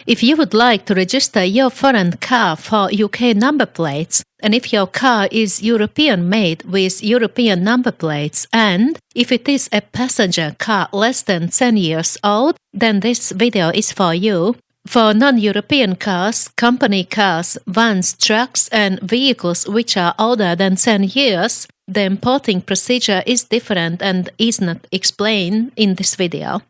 If you would like to register your foreign car for UK number plates, and if your car is European-made with European number plates, and if it is a passenger car less than 10 years old, then this video is for you. For non-European cars, company cars, vans, trucks and vehicles which are older than 10 years, the importing procedure is different and is not explained in this video.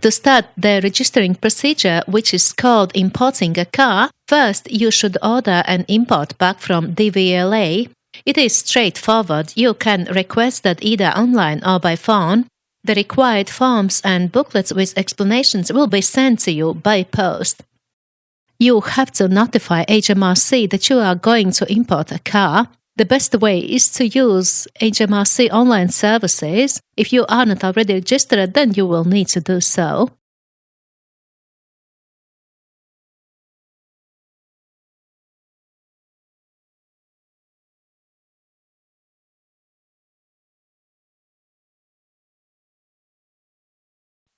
To start the registering procedure, which is called importing a car, first you should order an import pack from DVLA. It is straightforward. You can request that either online or by phone. The required forms and booklets with explanations will be sent to you by post. You have to notify HMRC that you are going to import a car. The best way is to use HMRC online services. If you are not already registered, then you will need to do so.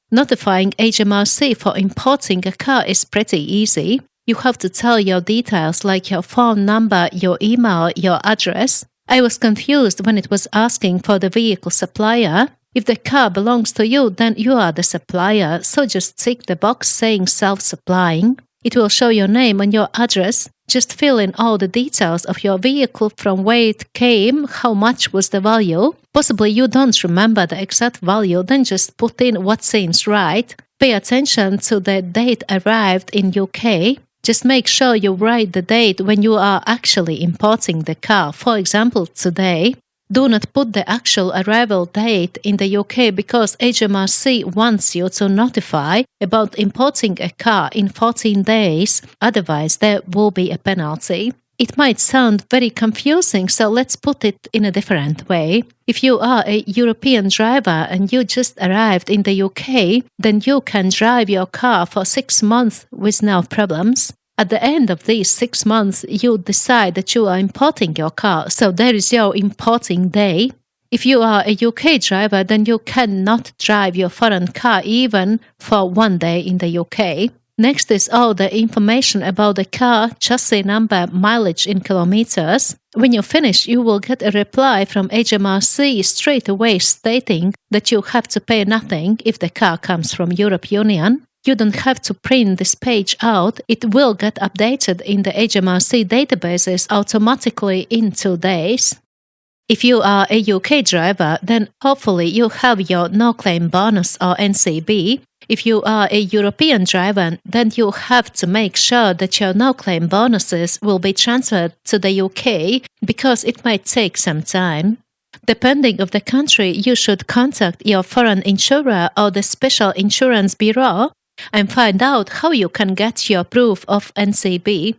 Notifying HMRC for importing a car is pretty easy. You have to tell your details like your phone number, your email, your address. I was confused when it was asking for the vehicle supplier. If the car belongs to you, then you are the supplier, so just tick the box saying self-supplying. It will show your name and your address. Just fill in all the details of your vehicle, from where it came, how much was the value. Possibly you don't remember the exact value, then just put in what seems right. Pay attention to the date arrived in UK. Just make sure you write the date when you are actually importing the car, for example, today. Do not put the actual arrival date in the UK because HMRC wants you to notify about importing a car in 14 days, otherwise there will be a penalty. It might sound very confusing, so let's put it in a different way. If you are a European driver and you just arrived in the UK, then you can drive your car for 6 months with no problems. At the end of these 6 months, you decide that you are importing your car, so there is your importing day. If you are a UK driver, then you cannot drive your foreign car even for 1 day in the UK. Next is all the information about the car, chassis number, mileage in kilometers. When you finish, you will get a reply from HMRC straight away stating that you have to pay nothing if the car comes from European Union. You don't have to print this page out. It will get updated in the HMRC databases automatically in 2 days. If you are a UK driver, then hopefully you have your no-claim bonus or NCB. If you are a European driver, then you have to make sure that your no-claim bonuses will be transferred to the UK because it might take some time. Depending on the country, you should contact your foreign insurer or the Special Insurance Bureau and find out how you can get your proof of NCB.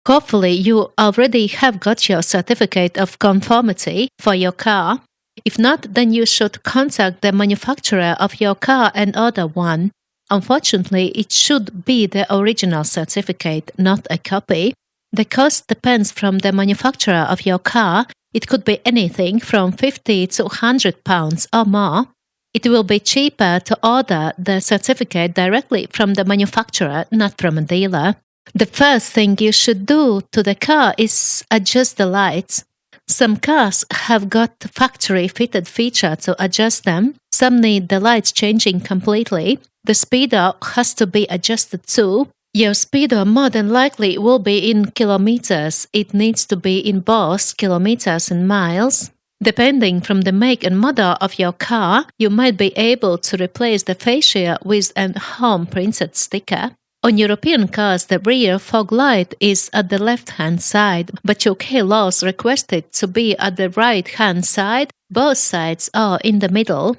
Hopefully, you already have got your certificate of conformity for your car. If not, then you should contact the manufacturer of your car and order one. Unfortunately, it should be the original certificate, not a copy. The cost depends from the manufacturer of your car. It could be anything from £50 to £100 or more. It will be cheaper to order the certificate directly from the manufacturer, not from a dealer. The first thing you should do to the car is adjust the lights. Some cars have got factory-fitted feature to adjust them. Some need the lights changing completely. The speedo has to be adjusted too. Your speedo more than likely will be in kilometers. It needs to be in both kilometers and miles. Depending from the make and model of your car, you might be able to replace the fascia with a home-printed sticker. On European cars, the rear fog light is at the left-hand side, but UK laws request it to be at the right-hand side. Both sides are in the middle.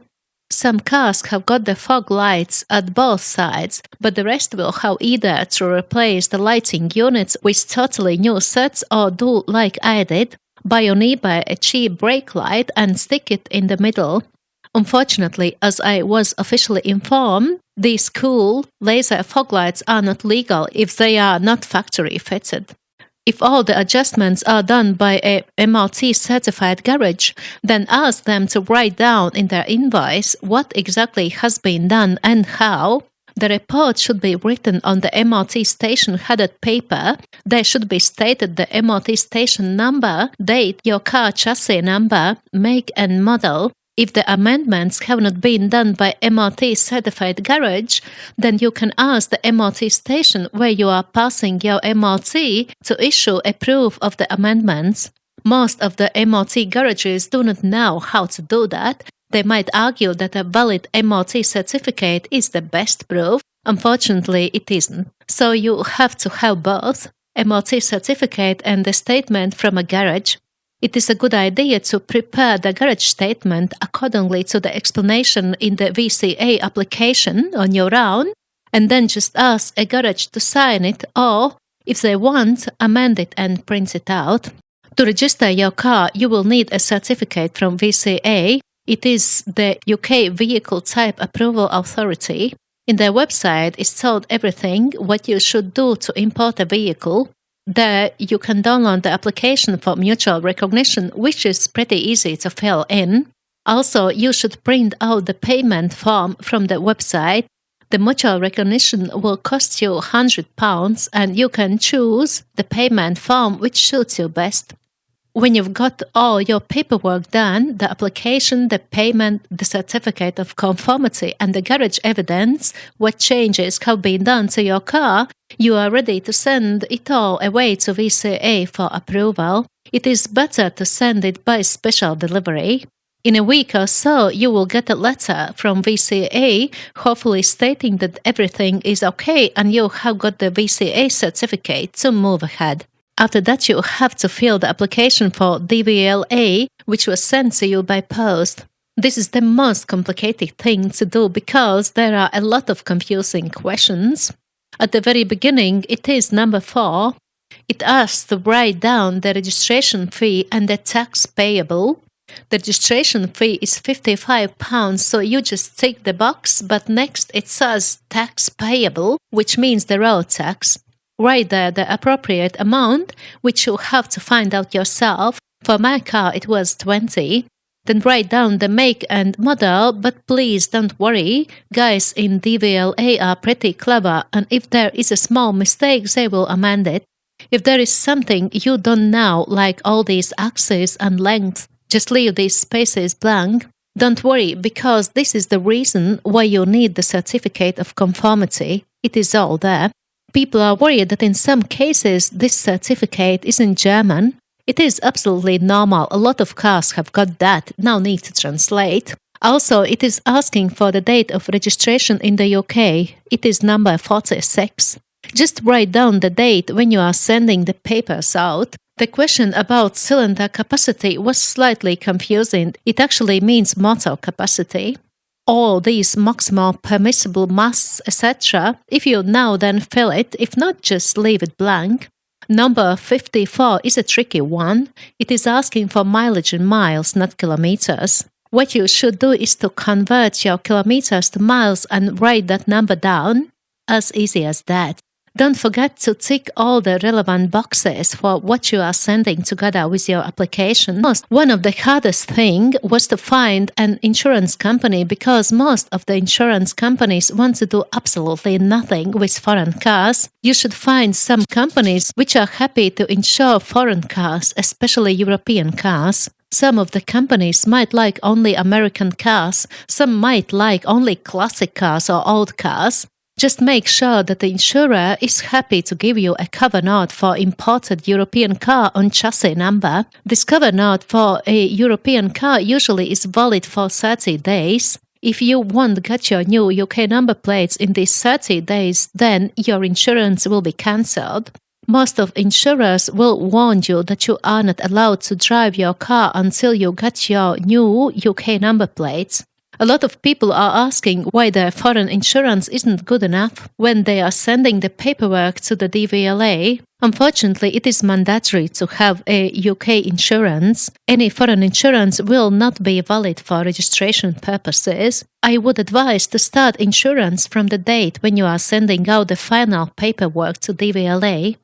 Some cars have got the fog lights at both sides, but the rest will have either to replace the lighting units with totally new sets or do like I did, buy on eBay a cheap brake light and stick it in the middle. Unfortunately, as I was officially informed, these cool laser fog lights are not legal if they are not factory fitted. If all the adjustments are done by a MRT certified garage, then ask them to write down in their invoice what exactly has been done and how. The report should be written on the MOT station headed paper. There should be stated the MOT station number, date, your car chassis number, make and model. If the amendments have not been done by MOT certified garage, then you can ask the MOT station where you are passing your MOT to issue a proof of the amendments. Most of the MOT garages do not know how to do that. They might argue that a valid MOT certificate is the best proof. Unfortunately, it isn't. So you have to have both, MOT certificate and the statement from a garage. It is a good idea to prepare the garage statement accordingly to the explanation in the VCA application on your own, and then just ask a garage to sign it, or, if they want, amend it and print it out. To register your car, you will need a certificate from VCA. It is the UK Vehicle Type Approval Authority. In their website is told everything what you should do to import a vehicle. There you can download the application for mutual recognition, which is pretty easy to fill in. Also, you should print out the payment form from the website. The mutual recognition will cost you £100 and you can choose the payment form which suits you best. When you've got all your paperwork done, the application, the payment, the certificate of conformity and the garage evidence, what changes have been done to your car, you are ready to send it all away to VCA for approval. It is better to send it by special delivery. In a week or so, you will get a letter from VCA, hopefully stating that everything is okay and you have got the VCA certificate to move ahead. After that, you have to fill the application for DVLA, which was sent to you by post. This is the most complicated thing to do because there are a lot of confusing questions. At the very beginning, it is number 4. It asks to write down the registration fee and the tax payable. The registration fee is £55, so you just tick the box, but next it says tax payable, which means the road tax. Write there the appropriate amount, which you have to find out yourself. For my car, it was 20. Then write down the make and model, but please don't worry. Guys in DVLA are pretty clever, and if there is a small mistake, they will amend it. If there is something you don't know, like all these axes and lengths, just leave these spaces blank. Don't worry, because this is the reason why you need the certificate of conformity. It is all there. People are worried that in some cases this certificate is in German. It is absolutely normal. A lot of cars have got that. No need to translate. Also, it is asking for the date of registration in the UK. It is number 46. Just write down the date when you are sending the papers out. The question about cylinder capacity was slightly confusing. It actually means motor capacity. All these maximal permissible mass, etc. If you know, then fill it. If not, just leave it blank. Number 54 is a tricky one. It is asking for mileage in miles, not kilometers. What you should do is to convert your kilometers to miles and write that number down. As easy as that. Don't forget to tick all the relevant boxes for what you are sending together with your application. One of the hardest thing was to find an insurance company because most of the insurance companies want to do absolutely nothing with foreign cars. You should find some companies which are happy to insure foreign cars, especially European cars. Some of the companies might like only American cars, some might like only classic cars or old cars. Just make sure that the insurer is happy to give you a cover note for imported European car on chassis number. This cover note for a European car usually is valid for 30 days. If you won't get your new UK number plates in these 30 days, then your insurance will be cancelled. Most of insurers will warn you that you are not allowed to drive your car until you get your new UK number plates. A lot of people are asking why their foreign insurance isn't good enough when they are sending the paperwork to the DVLA. Unfortunately, it is mandatory to have a UK insurance. Any foreign insurance will not be valid for registration purposes. I would advise to start insurance from the date when you are sending out the final paperwork to DVLA.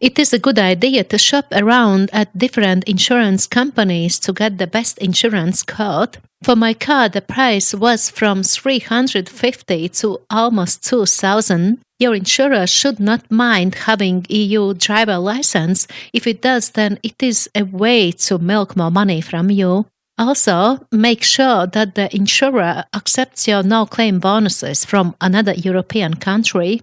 It is a good idea to shop around at different insurance companies to get the best insurance quote. For my car, the price was from $350 to almost $2,000. Your insurer should not mind having EU driver license. If it does, then it is a way to milk more money from you. Also, make sure that the insurer accepts your no-claim bonuses from another European country.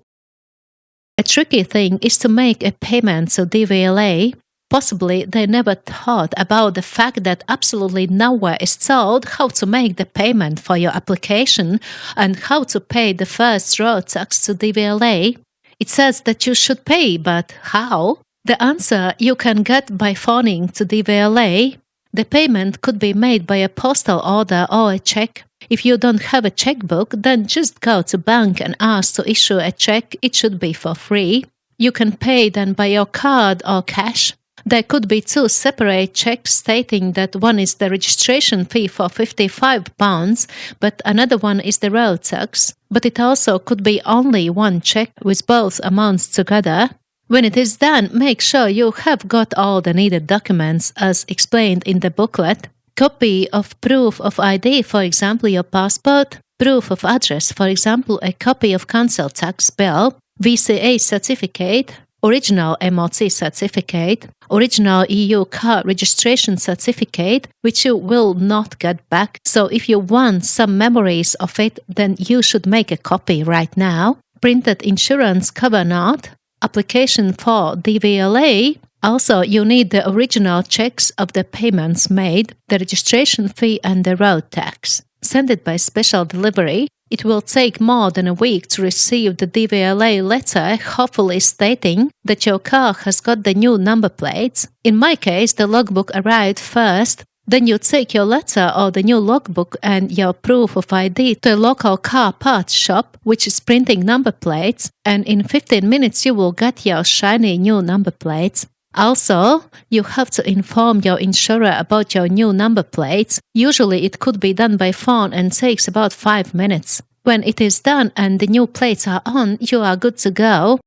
A tricky thing is to make a payment to DVLA. Possibly they never thought about the fact that absolutely nowhere is told how to make the payment for your application and how to pay the first road tax to DVLA. It says that you should pay, but how? The answer you can get by phoning to DVLA. The payment could be made by a postal order or a check. If you don't have a checkbook, then just go to bank and ask to issue a check. It should be for free. You can pay then by your card or cash. There could be two separate checks stating that one is the registration fee for £55, but another one is the road tax. But it also could be only one check with both amounts together. When it is done, make sure you have got all the needed documents as explained in the booklet. Copy of proof of ID, for example, your passport. Proof of address, for example, a copy of council tax bill. VCA certificate. Original MOT certificate. Original EU car registration certificate, which you will not get back. So if you want some memories of it, then you should make a copy right now. Printed insurance cover note. Application for DVLA. Also, you need the original checks of the payments made, the registration fee and the road tax. Send it by special delivery. It will take more than a week to receive the DVLA letter, hopefully stating that your car has got the new number plates. In my case, the logbook arrived first. Then you take your letter or the new logbook and your proof of ID to a local car parts shop, which is printing number plates, and in 15 minutes you will get your shiny new number plates. Also, you have to inform your insurer about your new number plates. Usually it could be done by phone and takes about 5 minutes. When it is done and the new plates are on, you are good to go.